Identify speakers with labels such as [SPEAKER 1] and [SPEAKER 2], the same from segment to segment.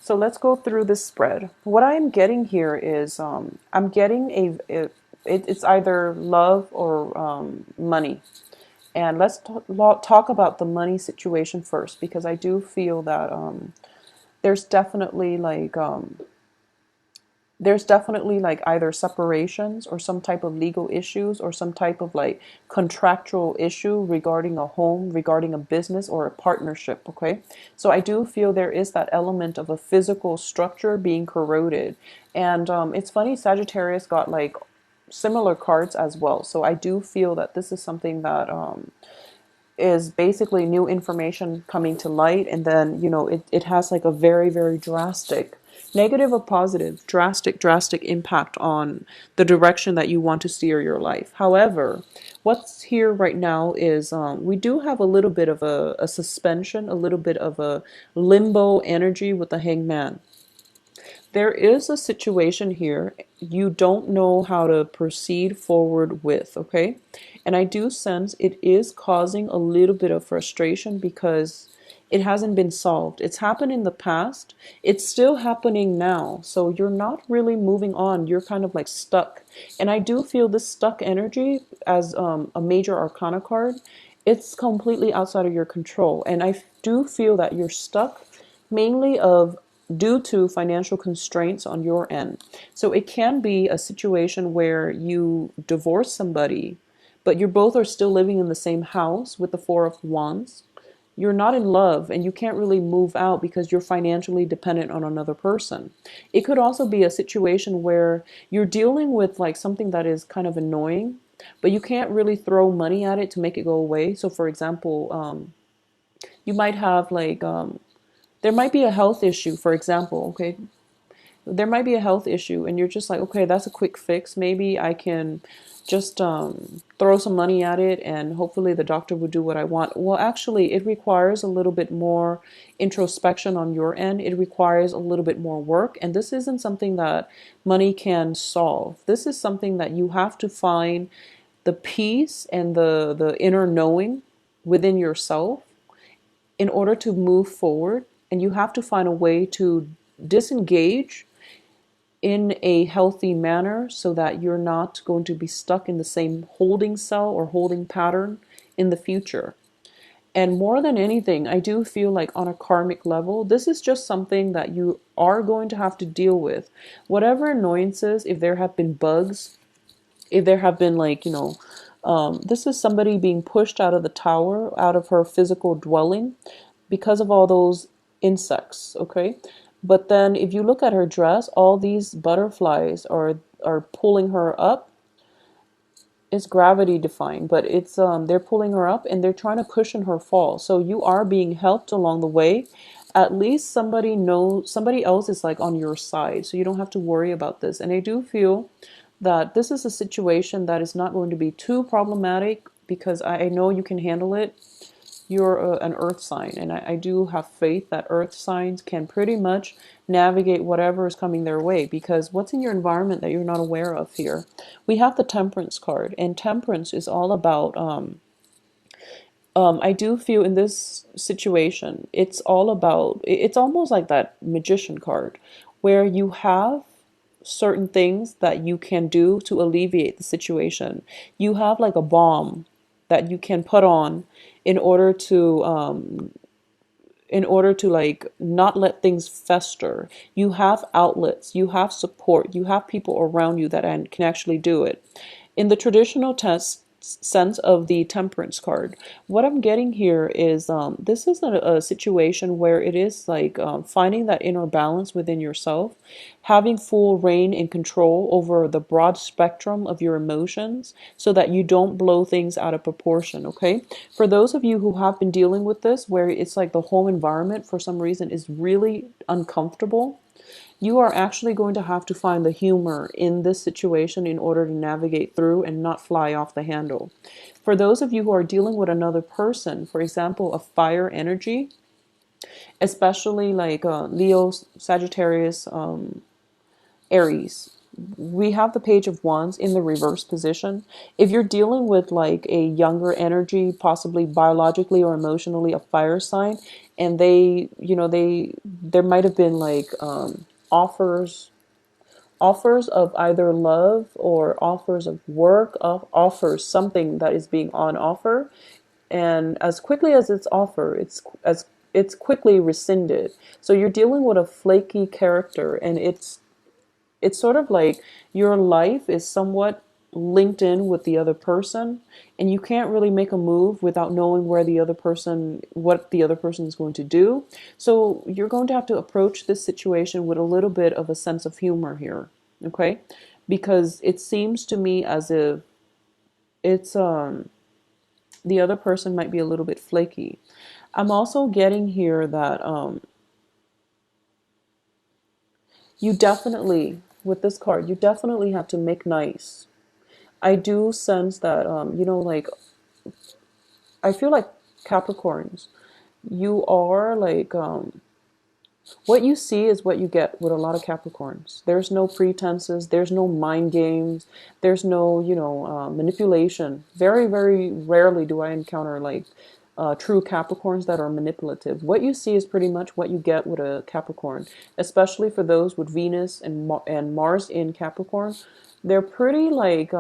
[SPEAKER 1] So let's go through this spread. What I'm getting here is I'm getting it's either love or money. And let's talk about the money situation first, because I do feel that there's definitely like either separations or some type of legal issues or some type of like contractual issue regarding a home, regarding a business or a partnership. Okay, so I do feel there is that element of a physical structure being corroded. And it's funny, Sagittarius got like similar cards as well, so I do feel that this is something that is basically new information coming to light, and then it has like a very, very drastic, negative or positive, drastic impact on the direction that you want to steer your life. However, what's here right now is we do have a little bit of a suspension, a little bit of a limbo energy with the hangman. There is a situation here you don't know how to proceed forward with, okay? And I do sense it is causing a little bit of frustration because it hasn't been solved. It's happened in the past, it's still happening now. So you're not really moving on, you're kind of like stuck. And I do feel this stuck energy as a major arcana card. It's completely outside of your control. And I do feel that you're stuck mainly of due to financial constraints on your end. So it can be a situation where you divorce somebody, but you both are still living in the same house with the Four of Wands. You're not in love and you can't really move out because you're financially dependent on another person. It could also be a situation where you're dealing with like something that is kind of annoying, but you can't really throw money at it to make it go away. So for example, you might have like there might be a health issue, for example, okay? There might be a health issue, and you're just like, okay, that's a quick fix. Maybe I can just throw some money at it, and hopefully the doctor will do what I want. Well, actually, it requires a little bit more introspection on your end. It requires a little bit more work, and this isn't something that money can solve. This is something that you have to find the peace and the inner knowing within yourself in order to move forward, and you have to find a way to disengage in a healthy manner so that you're not going to be stuck in the same holding cell or holding pattern in the future. And more than anything, I do feel like on a karmic level, this is just something that you are going to have to deal with. Whatever annoyances, if there have been bugs, if there have been like, this is somebody being pushed out of the tower, out of her physical dwelling because of all those insects, okay? But then if you look at her dress, all these butterflies are pulling her up. It's gravity defying, but it's they're pulling her up and they're trying to cushion her fall. So you are being helped along the way. At least somebody else is like on your side, so you don't have to worry about this. And I do feel that this is a situation that is not going to be too problematic because I know you can handle it. You're an earth sign, and I do have faith that earth signs can pretty much navigate whatever is coming their way, because what's in your environment that you're not aware of here? We have the Temperance card, and Temperance is all about I do feel in this situation it's all about, it's almost like that Magician card where you have certain things that you can do to alleviate the situation. You have like a balm that you can put on in order to like not let things fester. You have outlets, you have support, you have people around you that can actually do it. In the traditional test sense of the Temperance card, what I'm getting here is this is a situation where it is like finding that inner balance within yourself, having full reign and control over the broad spectrum of your emotions so that you don't blow things out of proportion, okay? For those of you who have been dealing with this, where it's like the home environment for some reason is really uncomfortable, you are actually going to have to find the humor in this situation in order to navigate through and not fly off the handle. For those of you who are dealing with another person, for example, a fire energy, especially like Leo, Sagittarius, Aries, we have the Page of Wands in the reverse position. If you're dealing with like a younger energy, possibly biologically or emotionally a fire sign, and they, there might have been like offers offers of either love or offers of work, offers something that is being on offer, and as quickly as it's offered, it's quickly rescinded. So you're dealing with a flaky character, and it's sort of like your life is somewhat linked in with the other person, and you can't really make a move without knowing what the other person is going to do. So you're going to have to approach this situation with a little bit of a sense of humor here, okay? Because it seems to me as if it's the other person might be a little bit flaky. I'm also getting here that you definitely, with this card, you definitely have to make nice. I do sense that, like, I feel like Capricorns, you are like, what you see is what you get with a lot of Capricorns. There's no pretenses, there's no mind games, there's no, manipulation. Very, very rarely do I encounter like true Capricorns that are manipulative. What you see is pretty much what you get with a Capricorn, especially for those with Venus and Mars in Capricorn. They're pretty like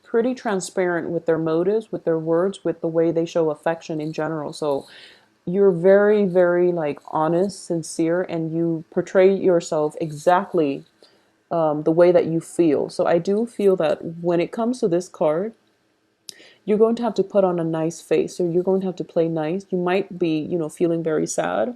[SPEAKER 1] pretty transparent with their motives, with their words, with the way they show affection in general. So you're very, very like honest, sincere, and you portray yourself exactly the way that you feel. So I do feel that when it comes to this card, you're going to have to put on a nice face. So you're going to have to play nice. You might be, feeling very sad,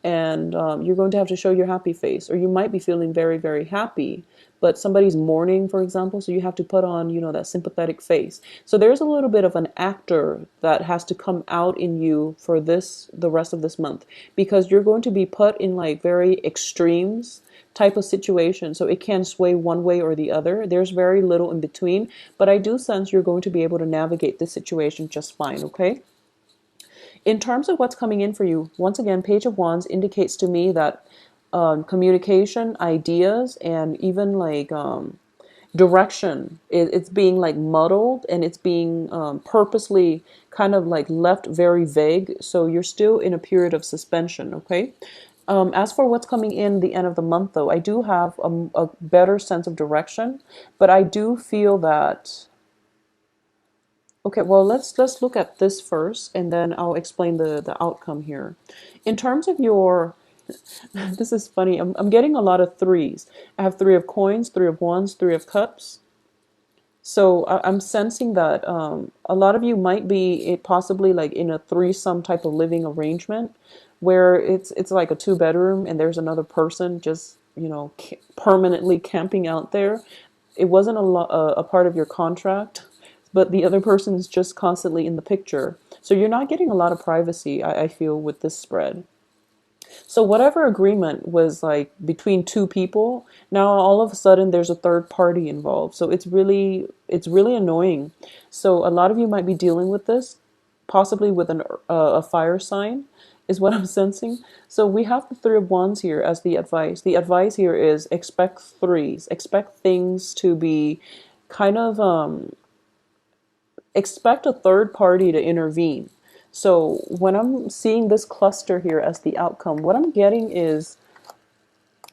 [SPEAKER 1] and you're going to have to show your happy face, or you might be feeling very, very happy, but somebody's mourning, for example, so you have to put on, that sympathetic face. So there's a little bit of an actor that has to come out in you for the rest of this month, because you're going to be put in like very extremes type of situation, so it can sway one way or the other. There's very little in between, but I do sense you're going to be able to navigate this situation just fine, okay? In terms of what's coming in for you, once again, Page of Wands indicates to me that communication, ideas, and even like direction, it's being like muddled, and it's being purposely kind of like left very vague. So you're still in a period of suspension, okay? As for what's coming in the end of the month, though, I do have a better sense of direction, but I do feel that. Okay, well, let's look at this first, and then I'll explain the outcome here. In terms of your, this is funny. I'm getting a lot of threes. I have Three of Coins, Three of Wands, Three of Cups. So I'm sensing that a lot of you might be possibly like in a threesome type of living arrangement, where it's like a two-bedroom and there's another person just permanently camping out there. It wasn't a part of your contract, but the other person is just constantly in the picture. So you're not getting a lot of privacy, I feel, with this spread. So whatever agreement was like between two people, now all of a sudden there's a third party involved. So it's really annoying. So a lot of you might be dealing with this, possibly with a fire sign, is what I'm sensing. So we have the Three of Wands here as the advice. The advice here is expect threes. Expect things to be kind of expect a third party to intervene. So when I'm seeing this cluster here as the outcome, what I'm getting is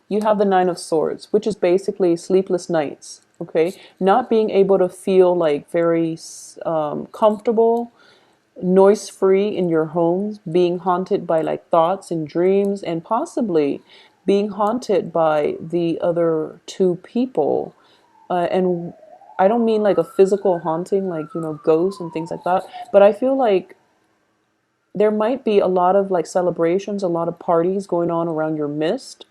[SPEAKER 1] you have the Nine of Swords, which is basically sleepless nights, okay? Not being able to feel like very comfortable, noise-free in your homes, being haunted by like thoughts and dreams, and possibly being haunted by the other two people. And I don't mean like a physical haunting, like, ghosts and things like that, but I feel like there might be a lot of like celebrations, a lot of parties going on around your midst,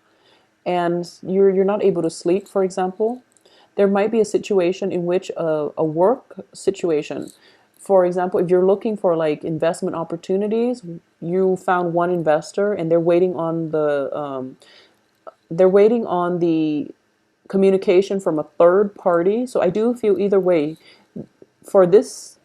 [SPEAKER 1] and you're not able to sleep, for example. There might be a situation in which a work situation, for example, if you're looking for like investment opportunities, you found one investor and they're waiting on the communication from a third party. So I do feel either way, for this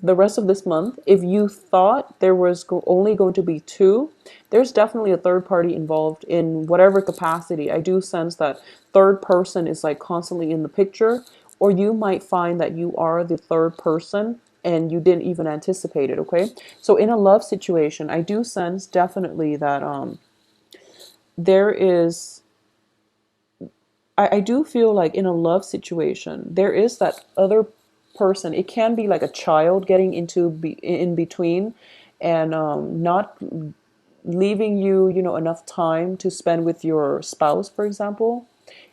[SPEAKER 1] the rest of this month, if you thought there was only going to be two, there's definitely a third party involved in whatever capacity. I do sense that third person is like constantly in the picture, or you might find that you are the third person and you didn't even anticipate it, okay? So in a love situation, I do sense definitely that there is I do feel like in a love situation, there is that other person. It can be like a child getting in between and not leaving you, enough time to spend with your spouse, for example.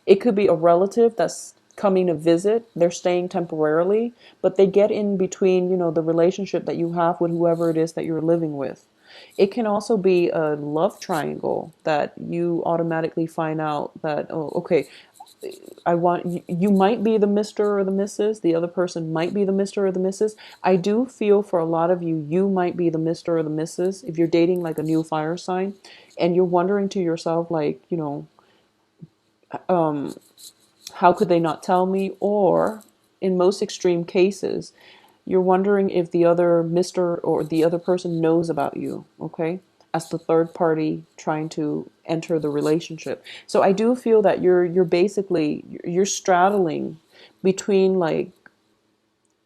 [SPEAKER 1] It could be a relative that's coming to visit. They're staying temporarily, but they get in between, the relationship that you have with whoever it is that you're living with. It can also be a love triangle that you automatically find out that, oh, okay, I want you might be the Mr. or the Mrs. The other person might be the Mr. or the Mrs. I do feel for a lot of you, you might be the Mr. or the Mrs. If you're dating like a new fire sign and you're wondering to yourself, like, how could they not tell me? Or in most extreme cases, you're wondering if the other Mr. or the other person knows about you, okay? As the third party trying to enter the relationship. So I do feel that you're basically you're straddling between like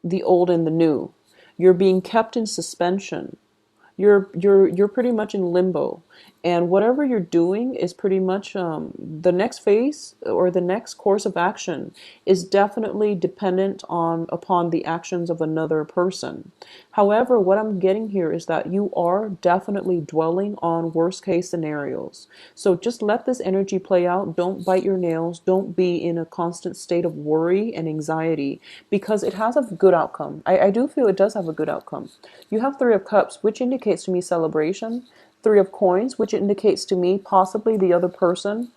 [SPEAKER 1] the old and the new. You're being kept in suspension. You're pretty much in limbo, and whatever you're doing is pretty much the next phase or the next course of action is definitely dependent on upon the actions of another person. However, what I'm getting here is that you are definitely dwelling on worst case scenarios. So just let this energy play out. Don't bite your nails. Don't be in a constant state of worry and anxiety, because it has a good outcome. I do feel it does have a good outcome. You have Three of Cups, which indicates to me celebration. Three of Coins, which indicates to me possibly the other person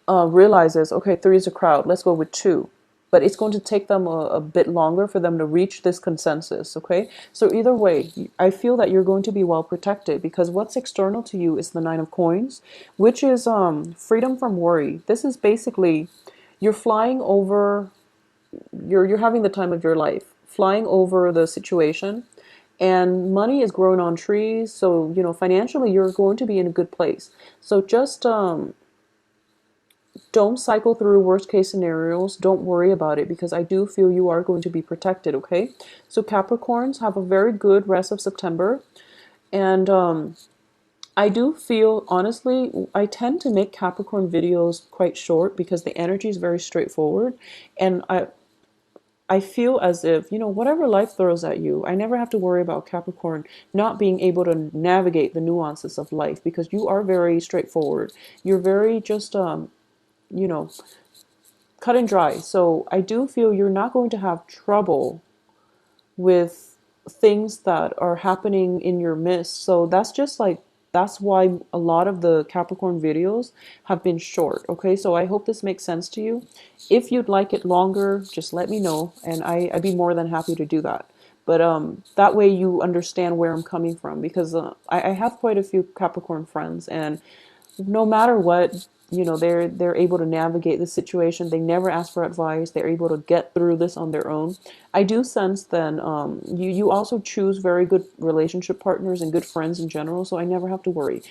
[SPEAKER 1] realizes, okay, three is a crowd, let's go with two. But it's going to take them a bit longer for them to reach this consensus, okay? So either way, I feel that you're going to be well protected, because what's external to you is the Nine of Coins, which is freedom from worry. This is basically you're flying over, you're having the time of your life, flying over the situation, and money is growing on trees. So, financially, you're going to be in a good place. So just don't cycle through worst case scenarios. Don't worry about it, because I do feel you are going to be protected, okay? So Capricorns, have a very good rest of September. And I do feel, honestly, I tend to make Capricorn videos quite short because the energy is very straightforward. And I feel as if, whatever life throws at you, I never have to worry about Capricorn not being able to navigate the nuances of life, because you are very straightforward. You're very just, you know, cut and dry. So I do feel you're not going to have trouble with things that are happening in your midst. So that's just like, that's why a lot of the Capricorn videos have been short. Okay, so I hope this makes sense to you. If you'd like it longer, just let me know, and I'd be more than happy to do that. But that way you understand where I'm coming from, because I have quite a few Capricorn friends, and no matter what, they're able to navigate the situation. They never ask for advice. They're able to get through this on their own. I do sense then you also choose very good relationship partners and good friends in general, so I never have to worry.